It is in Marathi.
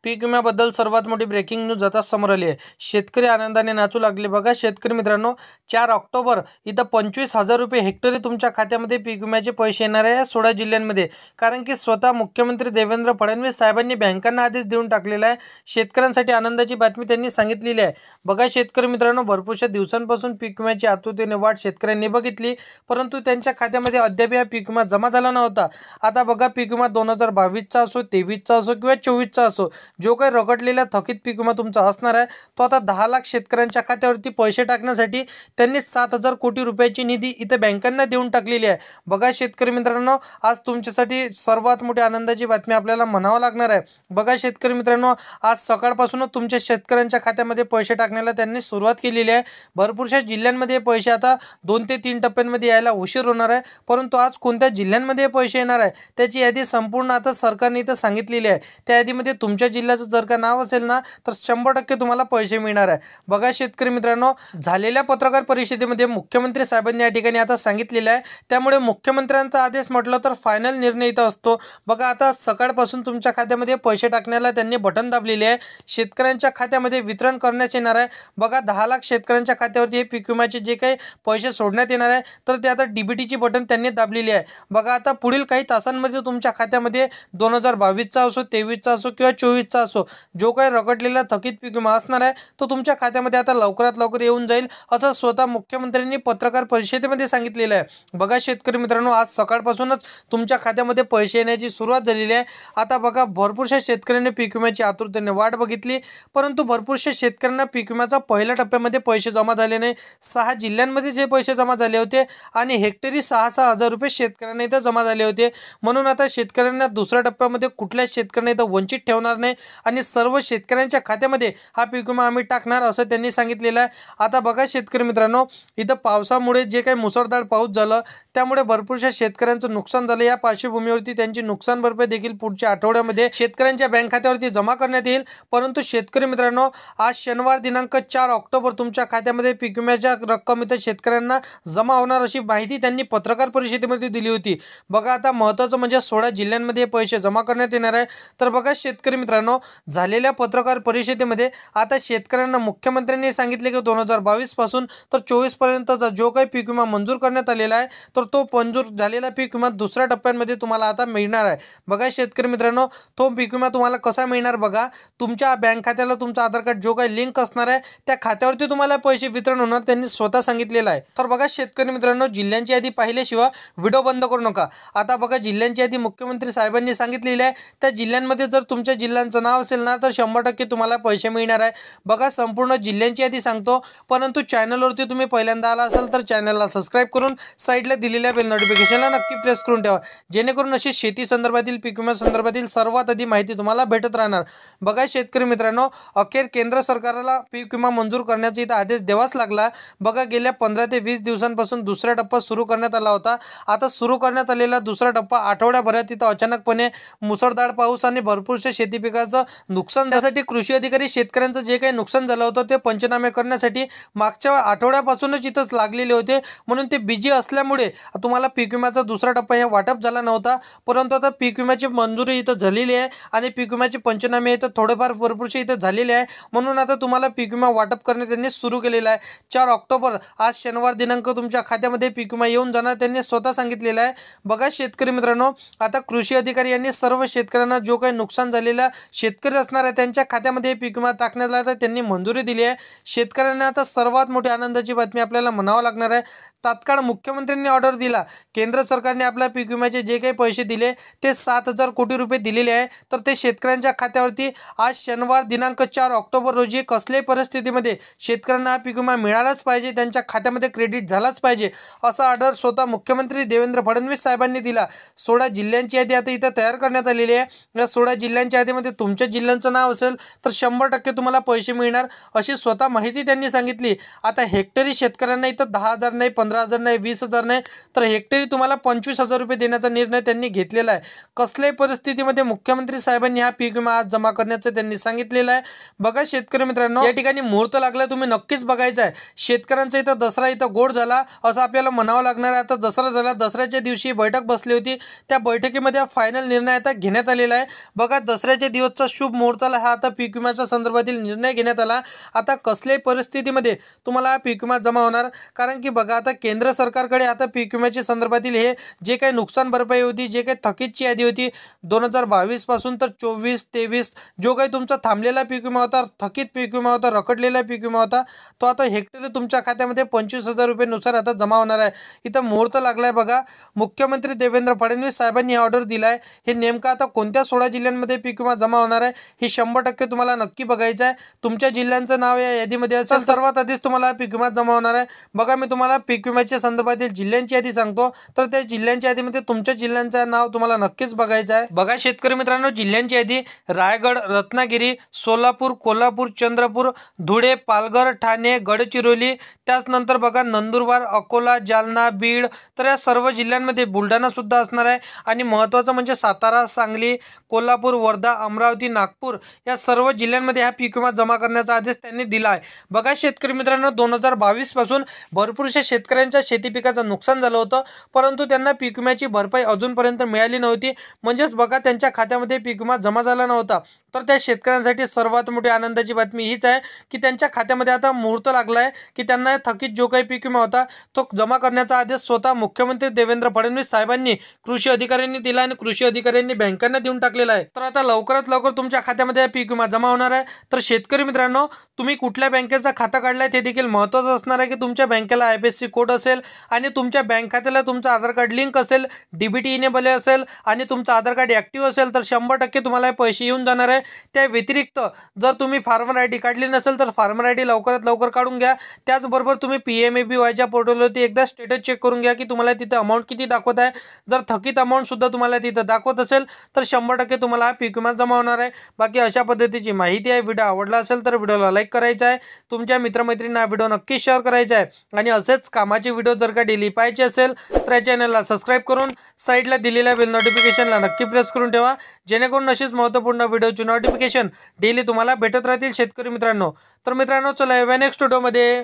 पीक विम्याबद्दल सर्वात मोठी ब्रेकिंग न्यूज आता समोर आली आहे। शेतकरी आनंदाने नाचू लागले। बघा शेतकरी मित्रांनो, 4 ऑक्टोबर इथं 25,000 रुपये हेक्टरी तुमच्या खात्यामध्ये पीक विम्याचे पैसे येणार आहे 16 जिल्ह्यांमध्ये। कारण की स्वतः मुख्यमंत्री देवेंद्र फडणवीस साहेबांनी बँकांना आदेश देऊन टाकलेला आहे। शेतकऱ्यांसाठी आनंदाची बातमी त्यांनी सांगितलेली आहे। बघा शेतकरी मित्रांनो, भरपूरशा दिवसांपासून पीक विम्याची आतुरतेने वाट शेतकऱ्यांनी बघितली, परंतु त्यांच्या खात्यामध्ये अद्याप हा पीक विमा जमा झाला नव्हता। आता बघा पीक विमा 2022चा असो, 23चा असो किंवा 24चा असो, जो काही रखडलेला थकीत पीक विमा तुमचा असणार आहे तो आता 10 लाख शेतकऱ्यांच्या खात्यावरती पैसे टाकण्यासाठी त्यांनी 7,000 कोटी रुपयाची निधी इथे बँकांना देऊन टाकलेली आहे। बघा शेतकरी मित्रांनो, आज तुमच्यासाठी सर्वात मोठी आनंदाची बातमी आपल्याला म्हणावं लागणार आहे। बघा शेतकरी मित्रांनो, आज सकाळपासूनच तुमच्या शेतकऱ्यांच्या खात्यामध्ये पैसे टाकण्याला त्यांनी सुरुवात केलेली आहे। भरपूरशा जिल्ह्यांमध्ये पैसे आता 2 ते 3 टप्प्यांमध्ये यायला उशीर होणार आहे, परंतु आज कोणत्या जिल्ह्यांमध्ये पैसे येणार आहे त्याची यादी संपूर्ण आता सरकारने इथं सांगितलेली आहे। त्या यादीमध्ये तुमच्या जिल्ह्याचं जर का नाव असेल ना तर 100% तुम्हाला पैसे मिळणार आहे। बघा शेतकरी मित्रांनो, झालेल्या पत्रकार परिषदेमध्ये मुख्यमंत्री साहेबांनी या ठिकाणी आता सांगितलेलं आहे, त्यामुळे मुख्यमंत्र्यांचा आदेश म्हटलं तर फायनल निर्णय इथं असतो। बघा आता सकाळपासून तुमच्या खात्यामध्ये पैसे टाकण्याला त्यांनी बटन दाबलेले आहे। शेतकऱ्यांच्या खात्यामध्ये वितरण करण्यात येणार आहे। बघा 10 लाख शेतकऱ्यांच्या खात्यावरती हे पीक विम्याचे जे काही पैसे सोडण्यात येणार आहे तर ते आता डीबीटीची बटन त्यांनी दाबलेली आहे। बघा आता पुढील काही तासांमध्ये तुमच्या खात्यामध्ये 2022चा असो, 23चा असो किंवा 24चा असो, जो काही रखडलेला थकीत पीक विमा असणार आहे तो तुमच्या खात्यामध्ये आता लवकरात लवकर येऊन जाईल, असं स्वतः मुख्यमंत्र्यांनी पत्रकार परिषदेमध्ये सांगितलेलं आहे। बघा शेतकरी मित्रांनो, आज सकाळपासूनच तुमच्या खात्यामध्ये पैसे येण्याची सुरुवात झालेली आहे। आता बघा भरपूरशा शेतकऱ्यांनी पीक विम्याची आतुरतेने वाट बघितली, परंतु भरपूरशा शेतकऱ्यांना पीक विम्याचा पहिल्या टप्प्यामध्ये पैसे जमा झाले नाही। 6 जिल्ह्यांमध्ये जे पैसे जमा झाले होते आणि हेक्टरी 6,000 रुपये शेतकऱ्यांना इथं जमा झाले होते। म्हणून आता शेतकऱ्यांना दुसऱ्या टप्प्यामध्ये कुठल्याच शेतकऱ्यांना इथं वंचित ठेवणार नाही आणि सर्व शेतकऱ्यांच्या खात्यामध्ये हा पीक विमा आम्ही टाकणार, असं त्यांनी सांगितलेलं आहे। आता बघा शेतकरी मित्रांनो, इथं पावसामुळे जे काही मुसळधार पाऊस झालं त्यामुळे भरपूरशा शेतकऱ्यांचं नुकसान झालं। या पार्श्वभूमीवरती त्यांची नुकसान भरपाई देखील पुढच्या आठवड्यामध्ये शेतकऱ्यांच्या बँक खात्यावरती जमा करण्यात येईल। परंतु शेतकरी मित्रांनो, आज शनिवार दिनांक 4 ऑक्टोबर तुमच्या खात्यामध्ये पीक विम्याच्या रक्कम इथं शेतकऱ्यांना जमा होणार अशी माहिती त्यांनी पत्रकार परिषदेमध्ये दिली होती। बघा आता महत्त्वाचं म्हणजे 16 जिल्ह्यांमध्ये पैसे जमा करण्यात येणार आहे। तर बघा शेतकरी मित्रांनो, झालेल्या पत्रकार परिषदेमध्ये आता शेतकऱ्यांना मुख्यमंत्र्यांनी सांगितले की 2022 पासून तर 24 पर्यंतचा जो काही पीक विमा मंजूर करण्यात आलेला आहे तर तो मंजूर झालेला पीक विमा दुसऱ्या टप्प्यांमध्ये तुम्हाला आता मिळणार आहे। बघा शेतकरी मित्रांनो, तो पीक विमा तुम्हाला कसा मिळणार बघा, तुमच्या बँक खात्याला तुमचा आधार कार्ड जो काही लिंक असणार आहे त्या खात्यावरती तुम्हाला पैसे वितरण होणार, त्यांनी स्वतः सांगितलेलं आहे। तर बघा शेतकरी मित्रांनो, जिल्ह्यांची यादी पाहिल्याशिवाय व्हिडिओ बंद करू नका। आता बघा जिल्ह्यांची यादी मुख्यमंत्री साहेबांनी सांगितलेली आहे। त्या जिल्ह्यांमध्ये जर तुमच्या जिल्ह्यांचं नाव असेल ना तर 100% तुम्हाला पैसे मिळणार आहे। बघा संपूर्ण जिल्ह्यांची यादी सांगतो, परंतु चॅनलवरती तुम्ही पहिल्यांदा आला असाल तर चॅनलला सबस्क्राईब करून साईडला दिलेल्या बेल नोटिफिकेशनला नक्की प्रेस करून ठेवा, जेणेकरून अशी शेती संदर्भातील पीक विमा संदर्भातील सर्वात आधी माहिती तुम्हाला भेटत राहणार। बघा शेतकरी मित्रांनो, अखेर केंद्र सरकारला पीक विमा मंजूर करण्याचा इथं आदेश द्यावाच लागला। बघा गेल्या 15 ते 20 दिवसांपासून दुसरा टप्पा सुरू करण्यात आला होता। आता सुरू करण्यात आलेला दुसरा टप्पा आठवड्याभरात तिथं अचानकपणे मुसळधार पाऊस आणि भरपूरशा शेती पिकाचं नुकसान, त्यासाठी कृषी अधिकारी शेतकऱ्यांचं जे काही नुकसान झालं होतं ते पंचनामे करण्यासाठी मागच्या आठवड्यापासूनच इथंच लागलेले होते। म्हणून ते बिझी असल्यामुळे तुम्हाला पीक विम्याचा दुसरा टप्पा हे वाटप झाला नव्हता, परंतु आता पीक विम्याची मंजुरी इथं झालेली आहे आणि पीक विम्याचे पंचनामे इथं थोडेफार भरपूरसे इथं झालेले आहे। म्हणून आता तुम्हाला पीक विमा वाटप करणे त्यांनी सुरू केलेलं आहे। 4 ऑक्टोबर आज शनिवार दिनांक तुमच्या खात्यामध्ये पीक विमा येऊन जाणार, त्यांनी स्वतः सांगितलेलं आहे। बघा शेतकरी मित्रांनो, आता कृषी अधिकारी यांनी सर्व शेतकऱ्यांना जो काही नुकसान झालेला शेतकरी असणार आहे त्यांच्या खात्यामध्ये पीक विमा टाकण्याला आता त्यांनी मंजुरी दिली आहे। शेतकऱ्यांना आता सर्वात मोठी आनंदाची बातमी आपल्याला म्हणावं लागणार आहे। तात्काळ मुख्यमंत्र्यांनी ऑर्डर दिला, केंद्र सरकारने आपल्या पीक विम्याचे जे काही पैसे दिले ते 7,000 कोटी रुपये दिलेले आहे, तर ते शेतकऱ्यांच्या खात्यावरती आज शनिवार दिनांक 4 ऑक्टोबर रोजी कसल्याही परिस्थितीमध्ये शेतकऱ्यांना पीक विमा मिळालाच पाहिजे, त्यांच्या खात्यामध्ये क्रेडिट झालाच पाहिजे, असा ऑर्डर स्वतः मुख्यमंत्री देवेंद्र फडणवीस साहेबांनी दिला। 16 जिल्ह्यांची यादी आता इथं तयार करण्यात आलेली आहे। या 16 जिल्ह्यांच्या यादीमध्ये तुमच्या जिल्ह्यांचं नाव असेल तर 100% तुम्हाला पैसे मिळणार, अशी स्वतः माहिती त्यांनी सांगितली। आता हेक्टरी शेतकऱ्यांना इथं 10,000 नाही 15,000 नाही, 20,000 नाही, तर हेक्टरी तुम्हाला 25,000 रुपये देण्याचा निर्णय त्यांनी घेतलेला आहे. कसल्याही परिस्थितीमध्ये मुख्यमंत्री साहेबांनी हा पीक विमा आज जमा करण्याचं त्यांनी सांगितलेलं आहे. बघा शेतकरी मित्रांनो, या ठिकाणी मुहूर्त लागला, तुम्ही नक्कीच बघायचं आहे. शेतकऱ्यांचा इथं दसरा इथं गोड झाला असं आपल्याला म्हणावं लागणार आहे. आता दसरा झाला, दसऱ्याच्या दिवशी बैठक बसली होती. त्या बैठकीमध्ये फायनल निर्णय आता घेण्यात आलेला आहे. बघा दसऱ्याच्या दिवसचा शुभ मुहूर्ताला हा आता पीक विम्याच्या संदर्भातील निर्णय घेण्यात आला. आता कसल्याही परिस्थितीमध्ये तुम्हाला हा पीक विमा जमा होणार, कारण की बघा आता केंद्र सरकारकडे आता पीक विम्याच्या संदर्भातील हे जे काही नुकसान भरपाई होती, जे काही थकीतची यादी होती 2022 पासून तर 24-23 जो काही तुमचा थांबलेला पीक विमा होता, थकीत पीक विमा होता, रखडलेला पीक विमा होता, तो आता हेक्टरी तुमच्या खात्यामध्ये 25,000 रुपयेनुसार आता जमा होणार आहे. इथं मुहूर्त लागलाय बघा. मुख्यमंत्री देवेंद्र फडणवीस साहेबांनी ऑर्डर दिलाय. हे नेमकं आता कोणत्या 16 जिल्ह्यांमध्ये पीक विमा जमा होणार आहे हे 100% तुम्हाला नक्की बघायचं आहे. तुमच्या जिल्ह्यांचं नाव या यादीमध्ये असेल सर्वात आधीच तुम्हाला पीक विमा जमा होणार आहे. बघा मी तुम्हाला पीक विम्याच्या संदर्भातील जिल्ह्यांची यादी सांगतो, तर त्या जिल्ह्यांच्या यादीमध्ये तुमच्या जिल्ह्यांचं नाव तुम्हाला नक्कीच बघायचं आहे. बघा शेतकरी मित्रांनो, जिल्ह्यांची यादी रायगड, रत्नागिरी, सोलापूर, कोल्हापूर, चंद्रपूर, धुळे, पालघर, ठाणे, गडचिरोली, त्याचनंतर बघा नंदुरबार, अकोला, जालना, बीड, तर या सर्व जिल्ह्यांमध्ये बुलढाणा सुद्धा असणार आहे. आणि महत्त्वाचं म्हणजे सातारा, सांगली, कोल्हापूर, वर्धा, अमरावती, नागपूर या सर्व जिल्ह्यांमध्ये हा पीक विमा जमा करण्याचा आदेश त्यांनी दिला आहे. बघा शेतकरी मित्रांनो, 2022 पासून भरपूरशा शेतकऱ्यांच्या शेती पिकाचं नुकसान झालं होतं, परंतु त्यांना पीक विम्याची भरपाई अजूनपर्यंत मिळाली नव्हती. म्हणजेच बघा त्यांच्या खात्यामध्ये पीक विमा जमा झाला नव्हता. तर त्या शेतकऱ्यांसाठी सर्वात मोठी आनंदाची बातमी हीच आहे की त्यांच्या खात्यामध्ये आता मुहूर्त लागला आहे की त्यांना थकीत जो काही पीक विमा होता तो जमा करण्याचा आदेश स्वतः मुख्यमंत्री देवेंद्र फडणवीस साहेबांनी कृषी अधिकाऱ्यांनी दिला आणि कृषी अधिकाऱ्यांनी बँकांना देऊन टाकलेला आहे. तर आता लवकरात लवकर तुमच्या खात्यामध्ये पीक विमा जमा होणार आहे. तर शेतकरी मित्रांनो, तुम्ही कुठल्या बँकेचा खाता काढलाय ते देखील महत्त्वाचं असणार आहे की तुमच्या बँकेला IFSC कोड असेल आणि तुमच्या बँक खात्याला तुमचं आधार कार्ड लिंक असेल, DBT इनेबल असेल आणि तुमचं आधार कार्ड ॲक्टिव्ह असेल तर 100% तुम्हाला पैसे येऊन जाणार आहे. त्या व्यतिरिक्त जर तुम्ही फार्मर ID काढली नसेल तर फार्मर ID लवकरात लवकर काढून घ्या. त्याचबरोबर तुम्ही PMABYच्या पोर्टलवरती एकदा स्टेटस चेक करून घ्या की तुम्हाला तिथे अमाऊंट किती दाखवत आहे. जर थकीत अमाऊंट सुद्धा तुम्हाला तिथं दाखवत असेल तर 100% तुम्हाला हा पीक विमा जमा होणार आहे. बाकी अशा पद्धतीची माहिती आहे. व्हिडिओ आवडला असेल तर व्हिडिओला लाईक करायचा आहे, तुमच्या मित्रमैत्रिणींना व्हिडिओ नक्की शेअर करायचा आहे आणि असेच कामाचे व्हिडिओ जर का डेली पाहायचे असेल तर या चॅनलला सबस्क्राईब करून साईडला दिलेल्या बेल नोटिफिकेशनला नक्की प्रेस करून ठेवा, जेणेकरून अशीच महत्त्वपूर्ण व्हिडिओची नोटिफिकेशन डेली तुम्हाला भेटत राहतील शेतकरी मित्रांनो. तर मित्रांनो चला या नेक्स्ट व्हिडिओमध्ये.